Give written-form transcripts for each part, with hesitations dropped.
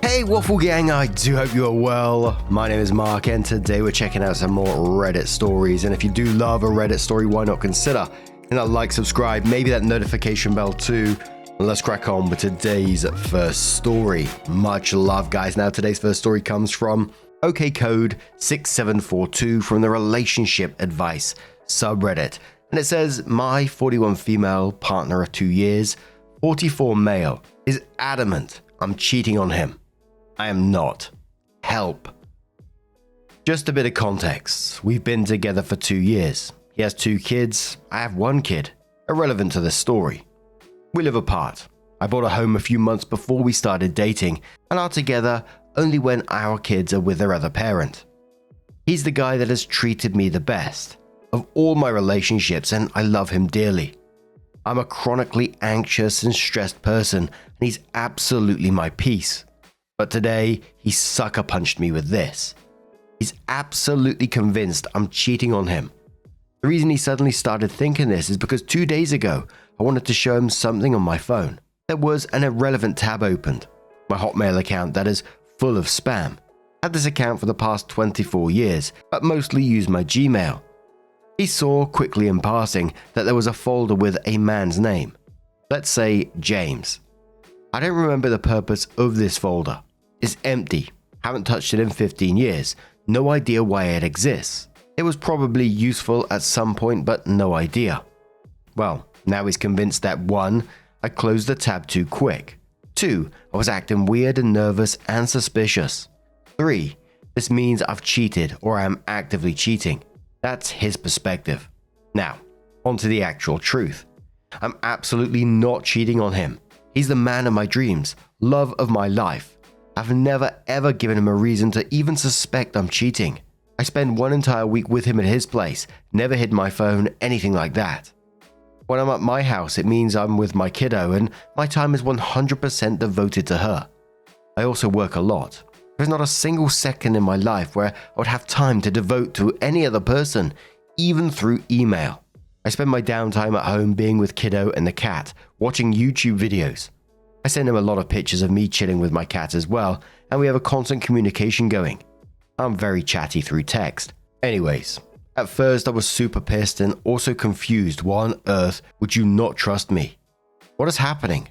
Hey Waffle Gang, I do hope you are well. My name is Mark and today we're checking out some more Reddit stories. And if you do love a Reddit story, why not consider hitting that like, subscribe, maybe that notification bell too. And let's crack on with today's first story. Much love, guys. Now today's first story comes from OKCode6742 from the Relationship Advice subreddit. And it says, my 41 female partner of 2 years, 44 male, is adamant I'm cheating on him. I am not. Help. Just a bit of context. We've been together for 2 years. He has 2 kids. I have 1 kid. Irrelevant to this story. We live apart. I bought a home a few months before we started dating and are together only when our kids are with their other parent. He's the guy that has treated me the best of all my relationships and I love him dearly. I'm a chronically anxious and stressed person and he's absolutely my peace. But today, he sucker punched me with this. He's absolutely convinced I'm cheating on him. The reason he suddenly started thinking this is because 2 days ago, I wanted to show him something on my phone. There was an irrelevant tab opened. My Hotmail account that is full of spam. I had this account for the past 24 years, but mostly used my Gmail. He saw quickly in passing that there was a folder with a man's name. Let's say James. I don't remember the purpose of this folder. It's empty. Haven't touched it in 15 years. No idea why it exists. It was probably useful at some point, but no idea. Well, now he's convinced that 1, I closed the tab too quick. 2, I was acting weird and nervous and suspicious. 3, this means I've cheated or I am actively cheating. That's his perspective. Now, on to the actual truth. I'm absolutely not cheating on him. He's the man of my dreams, love of my life. I've never ever given him a reason to even suspect I'm cheating. I spend 1 entire week with him at his place, never hid my phone, anything like that. When I'm at my house, it means I'm with my kiddo and my time is 100% devoted to her. I also work a lot. There's not a single second in my life where I would have time to devote to any other person, even through email. I spend my downtime at home being with kiddo and the cat, watching YouTube videos. I send him a lot of pictures of me chilling with my cat as well, and we have a constant communication going. I'm very chatty through text. Anyways, at first I was super pissed and also confused. Why on earth would you not trust me? What is happening?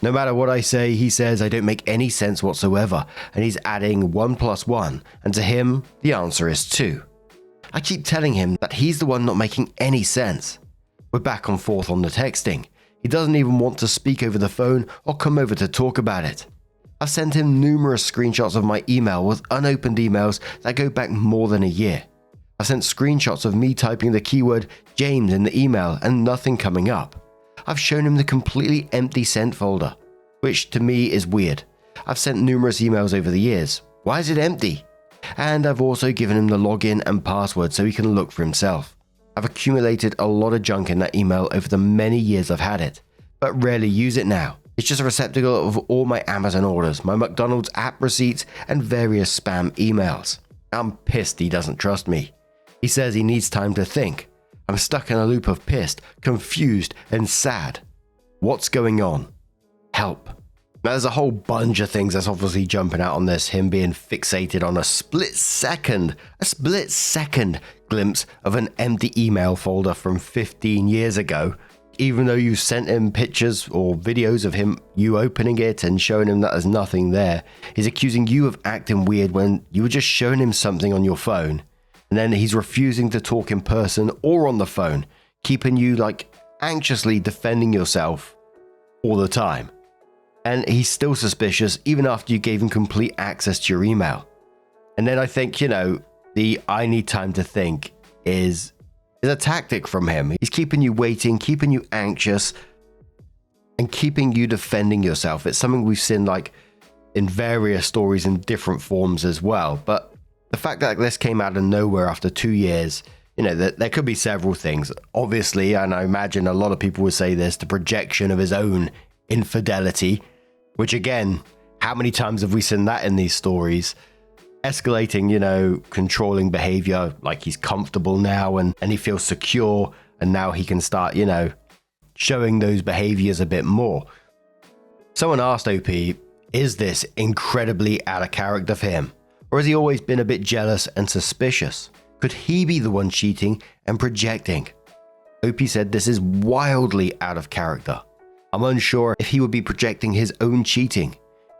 No matter what I say, he says I don't make any sense whatsoever, and he's adding 1 plus 1, and to him, the answer is 2. I keep telling him that he's the one not making any sense. We're back and forth on the texting. He doesn't even want to speak over the phone or come over to talk about it. I've sent him numerous screenshots of my email with unopened emails that go back more than a year. I've sent screenshots of me typing the keyword James in the email and nothing coming up. I've shown him the completely empty sent folder, which to me is weird. I've sent numerous emails over the years. Why is it empty? And I've also given him the login and password so he can look for himself. I've accumulated a lot of junk in that email over the many years I've had it, but rarely use it now. It's just a receptacle of all my Amazon orders, my McDonald's app receipts, and various spam emails. I'm pissed he doesn't trust me. He says he needs time to think. I'm stuck in a loop of pissed, confused, and sad. What's going on? Help. Now, there's a whole bunch of things that's obviously jumping out on this, him being fixated on a split second glimpse of an empty email folder from 15 years ago, even though you sent him pictures or videos of you opening it and showing him that there's nothing there. He's accusing you of acting weird when you were just showing him something on your phone, and then he's refusing to talk in person or on the phone, keeping you anxiously defending yourself all the time. And he's still suspicious even after you gave him complete access to your email. And then I think, the I need time to think is a tactic from him. He's keeping you waiting, keeping you anxious, and keeping you defending yourself. It's something we've seen in various stories in different forms as well. But the fact that this came out of nowhere after 2 years, there could be several things. Obviously, and I imagine a lot of people would say this, the projection of his own infidelity. Which again, how many times have we seen that in these stories? Escalating, controlling behavior, like he's comfortable now and he feels secure and now he can start, showing those behaviors a bit more. Someone asked OP Is this incredibly out of character for him? Or has he always been a bit jealous and suspicious? Could he be the one cheating and projecting? Opie said this is wildly out of character. I'm unsure if he would be projecting his own cheating.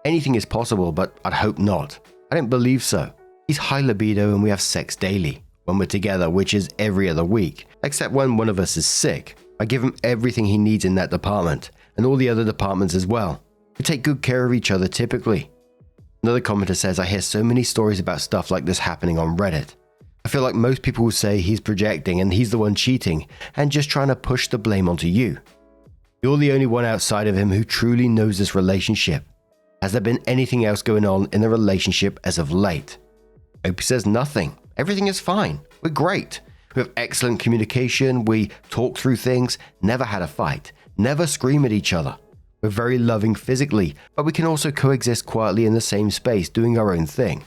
Anything is possible, but I'd hope not. I don't believe so. He's high libido and we have sex daily, when we're together, which is every other week, except when one of us is sick. I give him everything he needs in that department, and all the other departments as well. We take good care of each other typically. Another commenter says, I hear so many stories about stuff like this happening on Reddit. I feel like most people will say he's projecting and he's the one cheating and just trying to push the blame onto you. You're the only one outside of him who truly knows this relationship. Has there been anything else going on in the relationship as of late? Opie says nothing. Everything is fine. We're great. We have excellent communication. We talk through things. Never had a fight. Never scream at each other. We're very loving physically, but we can also coexist quietly in the same space doing our own thing.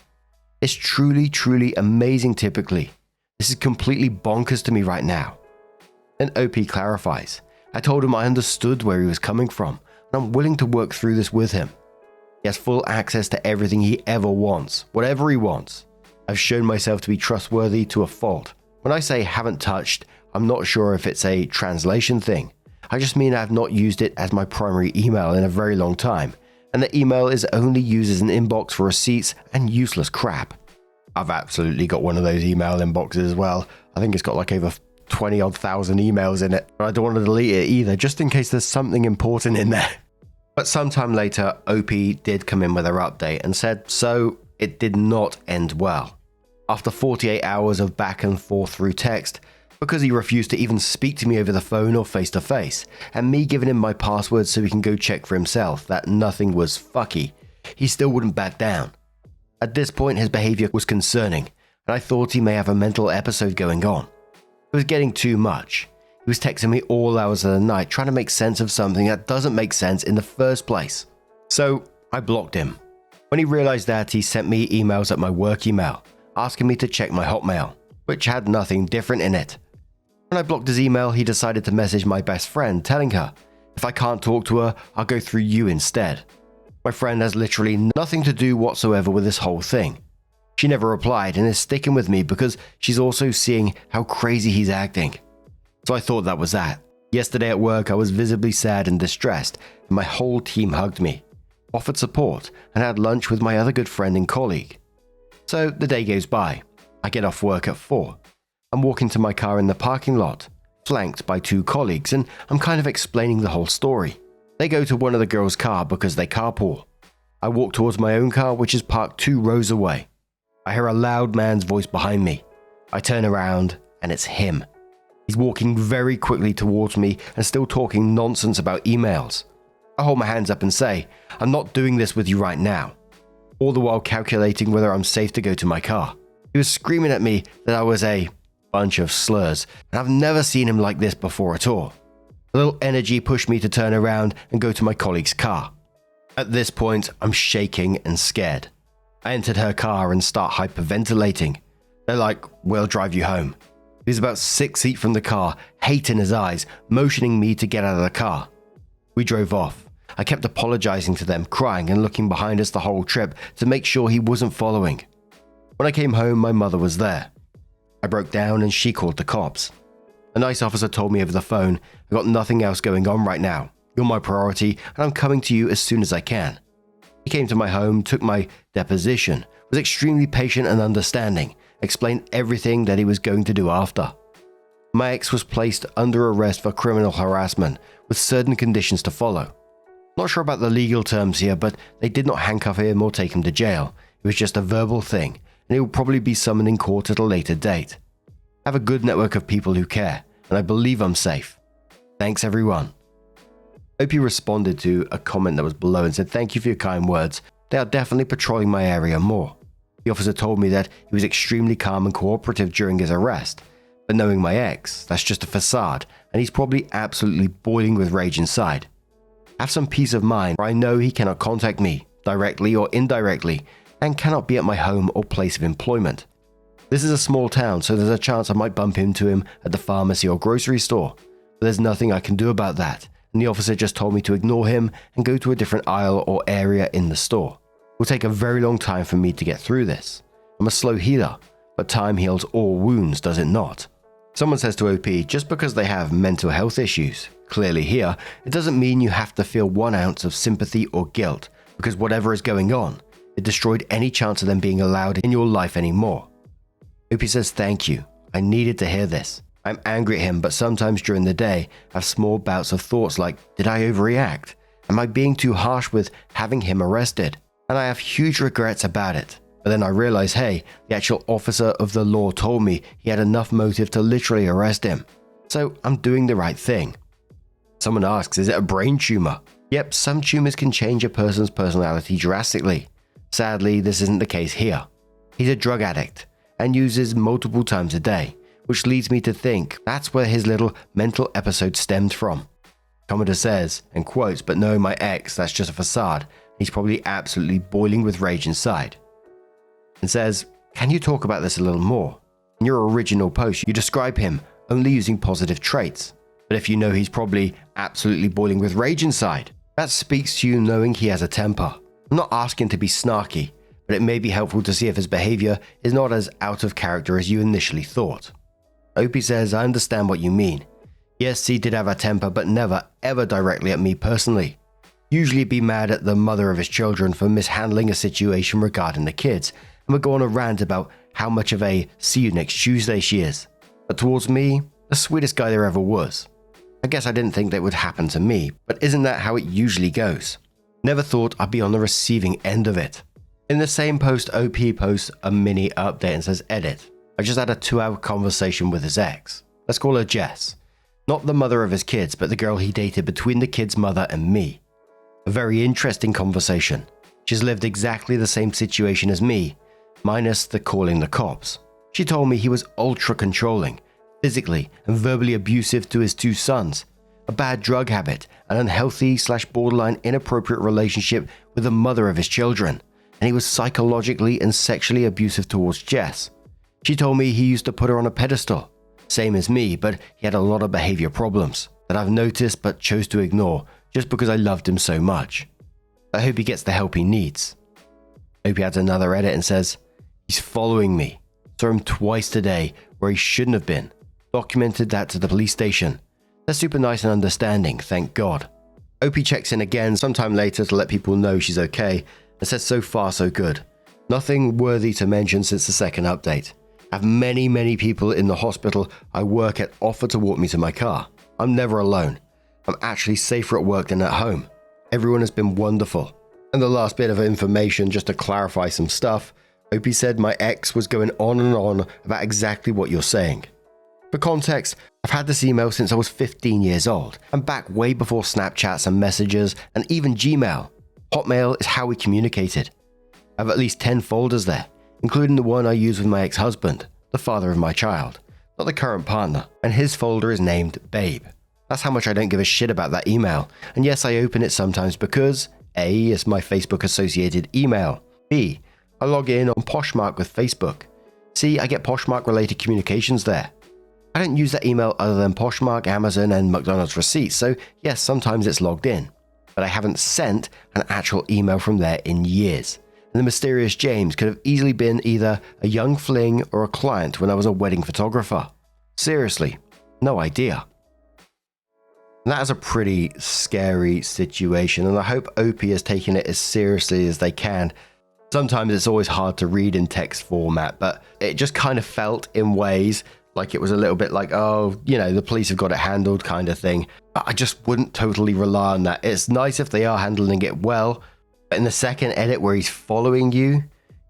It's truly, truly amazing typically. This is completely bonkers to me right now. Then OP clarifies. I told him I understood where he was coming from, and I'm willing to work through this with him. He has full access to everything he ever wants, whatever he wants. I've shown myself to be trustworthy to a fault. When I say haven't touched, I'm not sure if it's a translation thing. I just mean I've not used it as my primary email in a very long time, and the email is only used as an inbox for receipts and useless crap. I've absolutely got one of those email inboxes as well. I think it's got like over 20 odd thousand emails in it, but I don't want to delete it either, just in case there's something important in there. But sometime later, OP did come in with her update and said, so it did not end well. After 48 hours of back and forth through text, because he refused to even speak to me over the phone or face to face, and me giving him my password so he can go check for himself that nothing was fucky, he still wouldn't back down. At this point, his behavior was concerning, and I thought he may have a mental episode going on. It was getting too much. He was texting me all hours of the night trying to make sense of something that doesn't make sense in the first place. So I blocked him. When he realized that, he sent me emails at my work email, asking me to check my Hotmail, which had nothing different in it. When I blocked his email, he decided to message my best friend, telling her, if I can't talk to her, I'll go through you instead. My friend has literally nothing to do whatsoever with this whole thing. She never replied and is sticking with me because she's also seeing how crazy he's acting. So I thought that was that. Yesterday at work, I was visibly sad and distressed, and my whole team hugged me, offered support, and had lunch with my other good friend and colleague. So the day goes by. I get off work at 4. I'm walking to my car in the parking lot, flanked by 2 colleagues, and I'm kind of explaining the whole story. They go to one of the girls' car because they carpool. I walk towards my own car, which is parked 2 rows away. I hear a loud man's voice behind me. I turn around, and it's him. He's walking very quickly towards me and still talking nonsense about emails. I hold my hands up and say, I'm not doing this with you right now. All the while calculating whether I'm safe to go to my car. He was screaming at me that I was a bunch of slurs, and I've never seen him like this before at all. A little energy pushed me to turn around and go to my colleague's car. At this point, I'm shaking and scared. I entered her car and start hyperventilating. They're like, we'll drive you home. He was about 6 feet from the car, hate in his eyes, motioning me to get out of the car. We drove off. I kept apologizing to them, crying and looking behind us the whole trip to make sure he wasn't following. When I came home, my mother was there. I broke down and she called the cops. A nice officer told me over the phone, I've got nothing else going on right now. You're my priority and I'm coming to you as soon as I can. He came to my home, took my deposition, was extremely patient and understanding, explained everything that he was going to do after. My ex was placed under arrest for criminal harassment with certain conditions to follow. Not sure about the legal terms here, but they did not handcuff him or take him to jail. It was just a verbal thing, and he will probably be summoned in court at a later date. I have a good network of people who care, and I believe I'm safe. Thanks everyone. Opie responded to a comment that was below and said, thank you for your kind words. They are definitely patrolling my area more. The officer told me that he was extremely calm and cooperative during his arrest, but knowing my ex, that's just a facade, and he's probably absolutely boiling with rage inside. Have some peace of mind, where I know he cannot contact me, directly or indirectly, and cannot be at my home or place of employment. This is a small town, so there's a chance I might bump into him at the pharmacy or grocery store, but there's nothing I can do about that, and the officer just told me to ignore him and go to a different aisle or area in the store. It will take a very long time for me to get through this. I'm a slow healer, but time heals all wounds, does it not? Someone says to OP, just because they have mental health issues, clearly here, it doesn't mean you have to feel 1 ounce of sympathy or guilt, because whatever is going on, it destroyed any chance of them being allowed in your life anymore. OP says, thank you. I needed to hear this. I'm angry at him, but sometimes during the day, I have small bouts of thoughts like, did I overreact? Am I being too harsh with having him arrested? And I have huge regrets about it. But then I realize, hey, the actual officer of the law told me he had enough motive to literally arrest him. So I'm doing the right thing. Someone asks, is it a brain tumor? Yep, some tumors can change a person's personality drastically. Sadly, this isn't the case here. He's a drug addict and uses multiple times a day, which leads me to think that's where his little mental episode stemmed from. Commodore says, and quotes, but no, my ex, that's just a facade. He's probably absolutely boiling with rage inside. And says, can you talk about this a little more? In your original post, you describe him only using positive traits. But if you know he's probably absolutely boiling with rage inside, that speaks to you knowing he has a temper. I'm not asking to be snarky, but it may be helpful to see if his behavior is not as out of character as you initially thought. Opie says, I understand what you mean. Yes, he did have a temper, but never, ever directly at me personally. Usually be mad at the mother of his children for mishandling a situation regarding the kids, and would go on a rant about how much of a see you next Tuesday she is. But towards me, the sweetest guy there ever was. I guess I didn't think that would happen to me, but isn't that how it usually goes? Never thought I'd be on the receiving end of it. In the same post, OP posts a mini update and says, edit. I just had a 2-hour conversation with his ex. Let's call her Jess. Not the mother of his kids, but the girl he dated between the kid's mother and me. A very interesting conversation. She's lived exactly the same situation as me, minus the calling the cops. She told me he was ultra controlling, physically and verbally abusive to his 2 sons, a bad drug habit, an unhealthy/borderline inappropriate relationship with the mother of his children, and he was psychologically and sexually abusive towards Jess. She told me he used to put her on a pedestal, same as me, but he had a lot of behavior problems that I've noticed but chose to ignore just because I loved him so much. I hope he gets the help he needs. Hope he adds another edit and says, he's following me. Saw him twice today where he shouldn't have been. Documented that to the police station. They're super nice and understanding, thank God. Opie checks in again sometime later to let people know she's okay and says so far so good. Nothing worthy to mention since the second update. I have many people in the hospital I work at offer to walk me to my car. I'm never alone. I'm actually safer at work than at home. Everyone has been wonderful. And the last bit of information just to clarify some stuff, Opie said my ex was going on and on about exactly what you're saying. For context, I've had this email since I was 15 years old, and back way before Snapchats and messages and even Gmail. Hotmail is how we communicated. I have at least 10 folders there, including the one I use with my ex-husband, the father of my child, not the current partner, and his folder is named Babe. That's how much I don't give a shit about that email, and yes, I open it sometimes because A, it's my Facebook associated email, B, I log in on Poshmark with Facebook, C, I get Poshmark related communications there. I don't use that email other than Poshmark, Amazon, and McDonald's receipts, so yes, sometimes it's logged in, but I haven't sent an actual email from there in years. And the mysterious James could have easily been either a young fling or a client when I was a wedding photographer. Seriously, no idea. And that is a pretty scary situation, and I hope OP has taken it as seriously as they can. Sometimes it's always hard to read in text format, but it just kind of felt in ways like it was a little bit like, oh, you know, the police have got it handled kind of thing. I just wouldn't totally rely on that. It's nice if they are handling it well, but in the second edit where he's following you,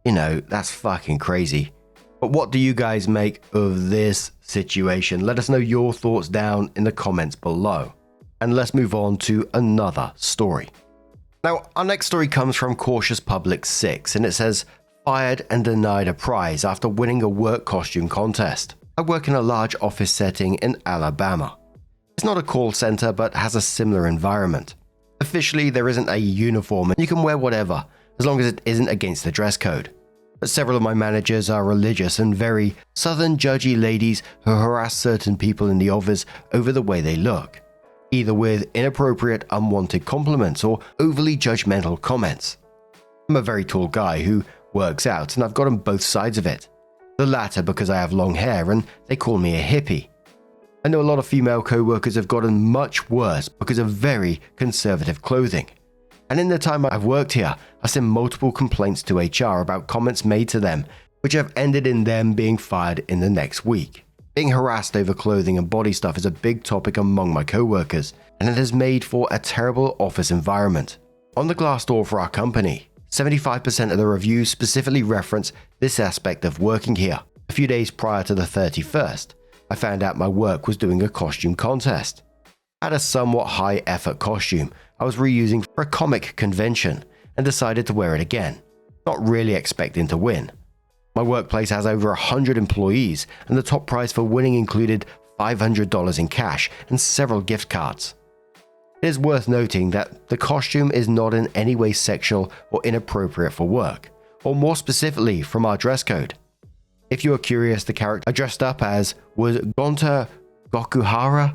you know, that's fucking crazy. But what do you guys make of this situation? Let us know your thoughts down in the comments below. And let's move on to another story. Now, our next story comes from Cautious Public 6, and it says, fired and denied a prize after winning a work costume contest. I work in a large office setting in Alabama. It's not a call center, but has a similar environment. Officially, there isn't a uniform, and you can wear whatever, as long as it isn't against the dress code. But several of my managers are religious and very southern judgy ladies who harass certain people in the office over the way they look. either with inappropriate, unwanted compliments or overly judgmental comments. I'm a very tall guy who works out, and I've gotten both sides of it. The latter because I have long hair and they call me a hippie. I know a lot of female co-workers have gotten much worse because of very conservative clothing. And in the time I've worked here, I've sent multiple complaints to HR about comments made to them, which have ended in them being fired in the next week. Being harassed over clothing and body stuff is a big topic among my co-workers, and it has made for a terrible office environment. On the Glassdoor for our company, 75% of the reviews specifically reference this aspect of working here. A few days prior to the 31st, I found out my work was doing a costume contest. I had a somewhat high effort costume I was reusing for a comic convention and decided to wear it again, not really expecting to win. My workplace has over 100 employees, and the top prize for winning included $500 in cash and several gift cards. It is worth noting that the costume is not in any way sexual or inappropriate for work, or more specifically from our dress code. If you are curious, the character I dressed up as was Gonta Gokuhara.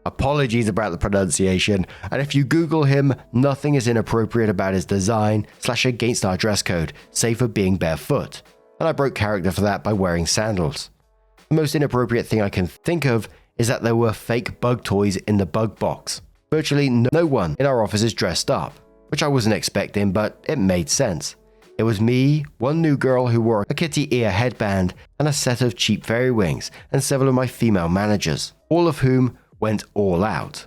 Apologies about the pronunciation, and if you Google him, nothing is inappropriate about his design / against our dress code, save for being barefoot, and I broke character for that by wearing sandals. The most inappropriate thing I can think of is that there were fake bug toys in the bug box. Virtually no one in our office is dressed up, which I wasn't expecting, but it made sense. It was me, one new girl who wore a kitty ear headband, and a set of cheap fairy wings, and several of my female managers, all of whom went all out.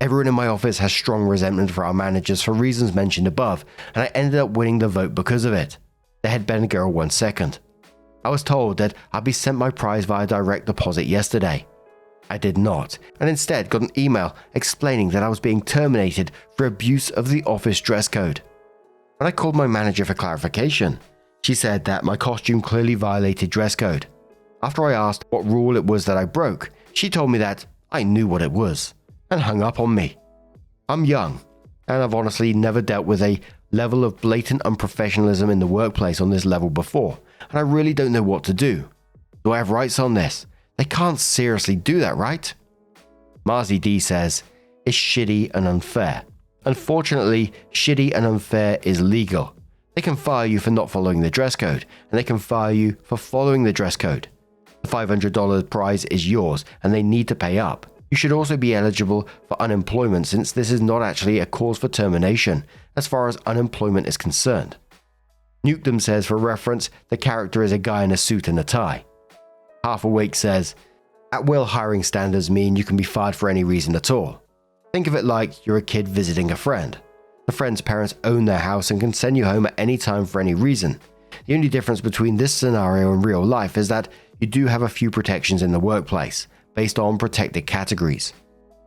Everyone in my office has strong resentment for our managers for reasons mentioned above, and I ended up winning the vote because of it. The headband girl won second. I was told that I'd be sent my prize via direct deposit yesterday. I did not, and instead got an email explaining that I was being terminated for abuse of the office dress code. When I called my manager for clarification, she said that my costume clearly violated dress code. After I asked what rule it was that I broke, she told me that I knew what it was, and hung up on me. I'm young, and I've honestly never dealt with a level of blatant unprofessionalism in the workplace on this level before, and I really don't know what to do. Do I have rights on this? They can't seriously do that, right? Marzi D says, it's shitty and unfair. Unfortunately, shitty and unfair is legal. They can fire you for not following the dress code, and they can fire you for following the dress code. The $500 prize is yours, and they need to pay up. You should also be eligible for unemployment since this is not actually a cause for termination as far as unemployment is concerned. Nukedom says, for reference, the character is a guy in a suit and a tie. Half Awake says, at will hiring standards mean you can be fired for any reason at all. Think of it like you're a kid visiting a friend. The friend's parents own their house and can send you home at any time for any reason. The only difference between this scenario and real life is that you do have a few protections in the workplace, based on protected categories.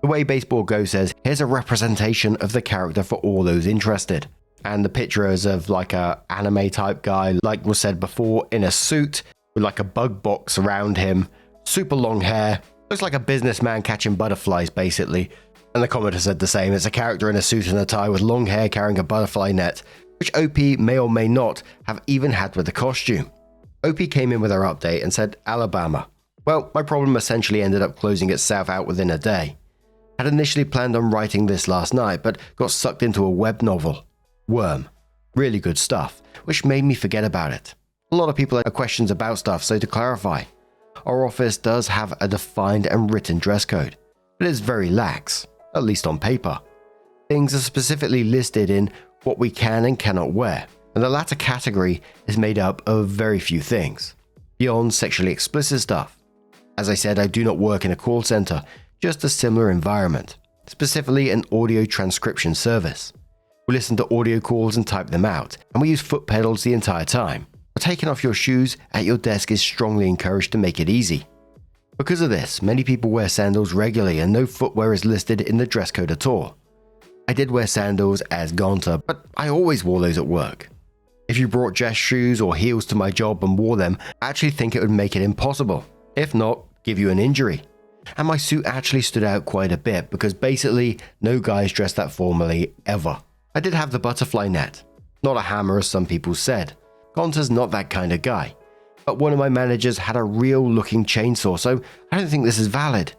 The Way Baseball Go says, here's a representation of the character for all those interested. And the picture is of like a anime type guy, like was said before, in a suit, with like a bug box around him, super long hair, looks like a businessman catching butterflies basically. And the commenter said the same, it's a character in a suit and a tie with long hair carrying a butterfly net, which OP may or may not have even had with the costume. OP came in with her update and said, Alabama. Well, my problem essentially ended up closing itself out within a day. Had initially planned on writing this last night, but got sucked into a web novel. Worm. Really good stuff, which made me forget about it. A lot of people have questions about stuff, so to clarify, our office does have a defined and written dress code, but it is very lax, at least on paper. Things are specifically listed in what we can and cannot wear, and the latter category is made up of very few things, beyond sexually explicit stuff. As I said, I do not work in a call center, just a similar environment, specifically an audio transcription service. We listen to audio calls and type them out, and we use foot pedals the entire time. But taking off your shoes at your desk is strongly encouraged to make it easy. Because of this, many people wear sandals regularly and no footwear is listed in the dress code at all. I did wear sandals as Gonta, but I always wore those at work. If you brought dress shoes or heels to my job and wore them, I actually think it would make it impossible. If not, give you an injury. And my suit actually stood out quite a bit because basically no guys dressed that formally ever. I did have the butterfly net, not a hammer as some people said. Gonta's not that kind of guy. But one of my managers had a real looking chainsaw, so I don't think this is valid.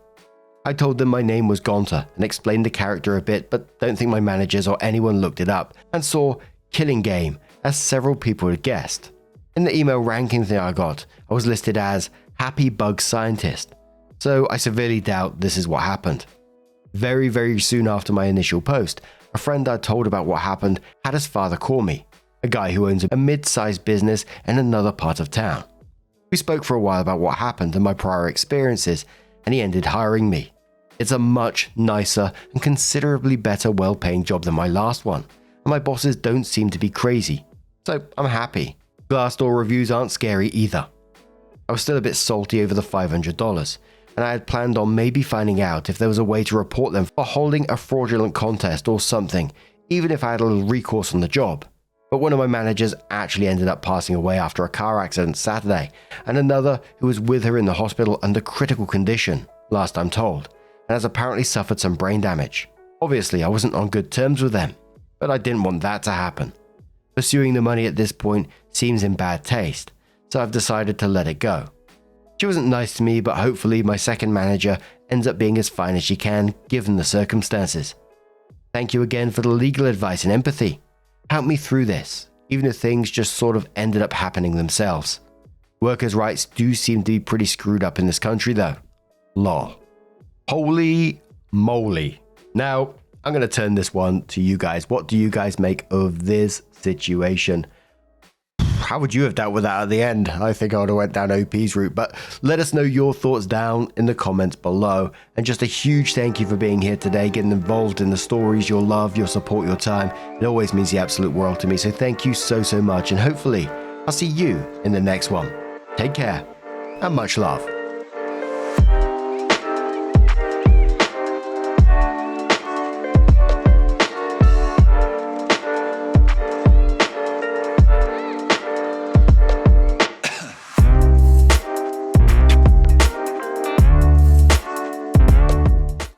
I told them my name was Gonta and explained the character a bit, but don't think my managers or anyone looked it up and saw Killing Game, as several people had guessed. In the email ranking thing I got, I was listed as Happy Bug Scientist, so I severely doubt this is what happened. Very soon after my initial post, a friend I told about what happened had his father call me, a guy who owns a mid-sized business in another part of town. We spoke for a while about what happened and my prior experiences, and he ended hiring me. It's a much nicer and considerably better well-paying job than my last one, and my bosses don't seem to be crazy, so I'm happy. Glassdoor reviews aren't scary either. I was still a bit salty over the $500, and I had planned on maybe finding out if there was a way to report them for holding a fraudulent contest or something, even if I had a little recourse on the job. But one of my managers actually ended up passing away after a car accident Saturday, and another who was with her in the hospital under critical condition, last I'm told, and has apparently suffered some brain damage. Obviously, I wasn't on good terms with them, but I didn't want that to happen. Pursuing the money at this point seems in bad taste, so I've decided to let it go. She wasn't nice to me, but hopefully my second manager ends up being as fine as she can given the circumstances. Thank you again for the legal advice and empathy. Help me through this, even if things just sort of ended up happening themselves. Workers' rights do seem to be pretty screwed up in this country though. Lol. Holy moly. Now, I'm going to turn this one to you guys. What do you guys make of this situation? How would you have dealt with that at the end? I think I would have went down OP's route, but let us know your thoughts down in the comments below. And just a huge thank you for being here today, getting involved in the stories, your love, your support, your time. It always means the absolute world to me. So thank you so much. And hopefully I'll see you in the next one. Take care and much love.